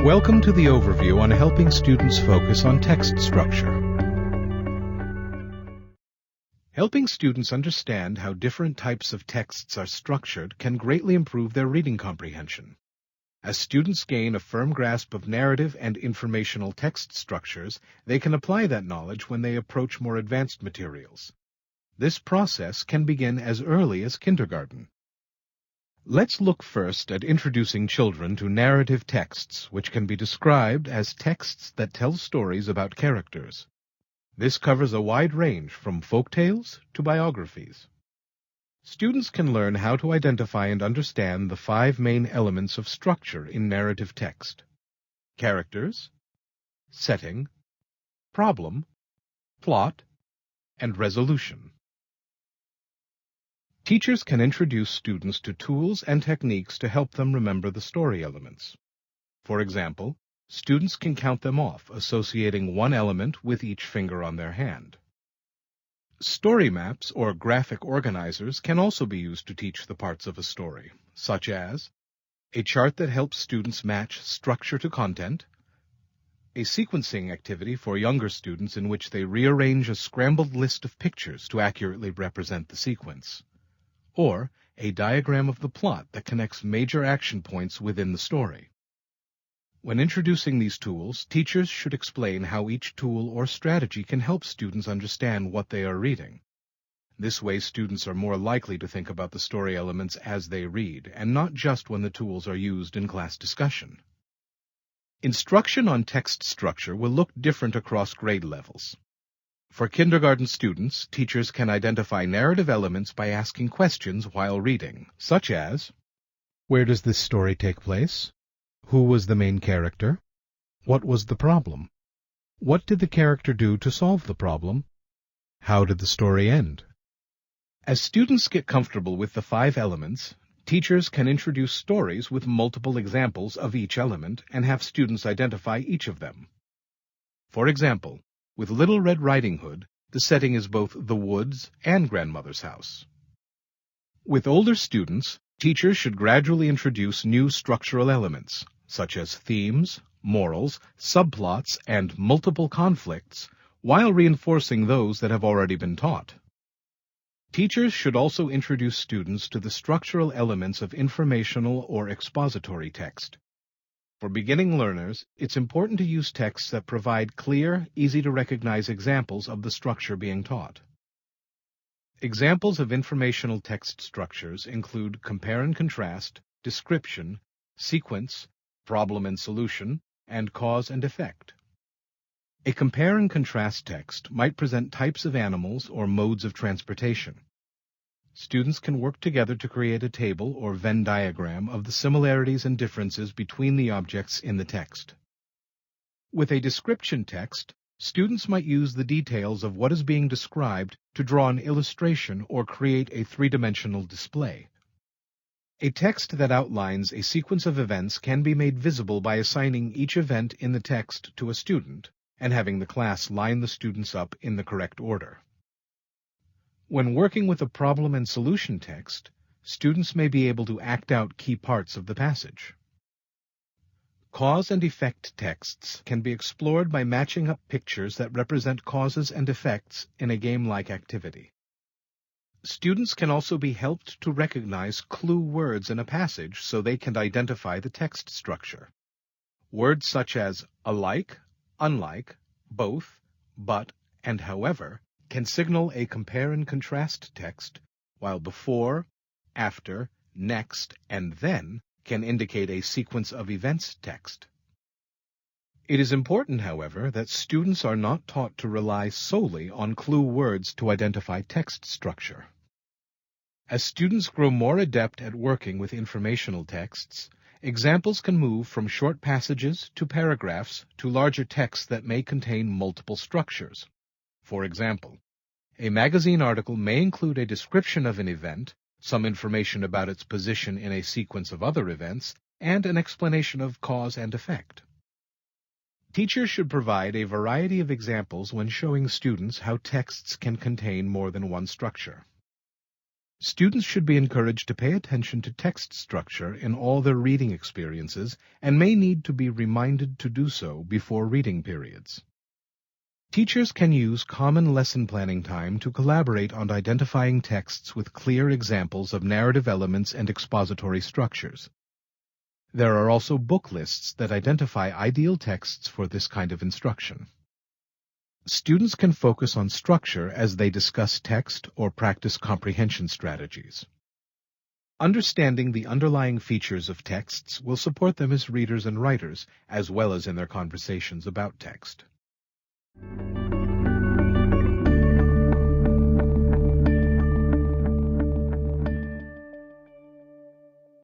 Welcome to the overview on helping students focus on text structure. Helping students understand how different types of texts are structured can greatly improve their reading comprehension. As students gain a firm grasp of narrative and informational text structures, they can apply that knowledge when they approach more advanced materials. This process can begin as early as kindergarten. Let's look first at introducing children to narrative texts, which can be described as texts that tell stories about characters. This covers a wide range from folk tales to biographies. Students can learn how to identify and understand the 5 main elements of structure in narrative text: characters, setting, problem, plot, and resolution. Teachers can introduce students to tools and techniques to help them remember the story elements. For example, students can count them off, associating one element with each finger on their hand. Story maps or graphic organizers can also be used to teach the parts of a story, such as a chart that helps students match structure to content, a sequencing activity for younger students in which they rearrange a scrambled list of pictures to accurately represent the sequence, or a diagram of the plot that connects major action points within the story. When introducing these tools, teachers should explain how each tool or strategy can help students understand what they are reading. This way, students are more likely to think about the story elements as they read, and not just when the tools are used in class discussion. Instruction on text structure will look different across grade levels. For kindergarten students, teachers can identify narrative elements by asking questions while reading, such as, where does this story take place? Who was the main character? What was the problem? What did the character do to solve the problem? How did the story end? As students get comfortable with the 5 elements, teachers can introduce stories with multiple examples of each element and have students identify each of them. For example, with Little Red Riding Hood, the setting is both the woods and grandmother's house. With older students, teachers should gradually introduce new structural elements, such as themes, morals, subplots, and multiple conflicts, while reinforcing those that have already been taught. Teachers should also introduce students to the structural elements of informational or expository text. For beginning learners, it's important to use texts that provide clear, easy-to-recognize examples of the structure being taught. Examples of informational text structures include compare and contrast, description, sequence, problem and solution, and cause and effect. A compare and contrast text might present types of animals or modes of transportation. Students can work together to create a table or Venn diagram of the similarities and differences between the objects in the text. With a description text, students might use the details of what is being described to draw an illustration or create a 3-dimensional display. A text that outlines a sequence of events can be made visible by assigning each event in the text to a student and having the class line the students up in the correct order. When working with a problem and solution text, students may be able to act out key parts of the passage. Cause and effect texts can be explored by matching up pictures that represent causes and effects in a game-like activity. Students can also be helped to recognize clue words in a passage so they can identify the text structure. Words such as alike, unlike, both, but, and however can signal a compare and contrast text, while before, after, next, and then can indicate a sequence of events text. It is important, however, that students are not taught to rely solely on clue words to identify text structure. As students grow more adept at working with informational texts, examples can move from short passages to paragraphs to larger texts that may contain multiple structures. For example, a magazine article may include a description of an event, some information about its position in a sequence of other events, and an explanation of cause and effect. Teachers should provide a variety of examples when showing students how texts can contain more than one structure. Students should be encouraged to pay attention to text structure in all their reading experiences and may need to be reminded to do so before reading periods. Teachers can use common lesson planning time to collaborate on identifying texts with clear examples of narrative elements and expository structures. There are also book lists that identify ideal texts for this kind of instruction. Students can focus on structure as they discuss text or practice comprehension strategies. Understanding the underlying features of texts will support them as readers and writers, as well as in their conversations about text.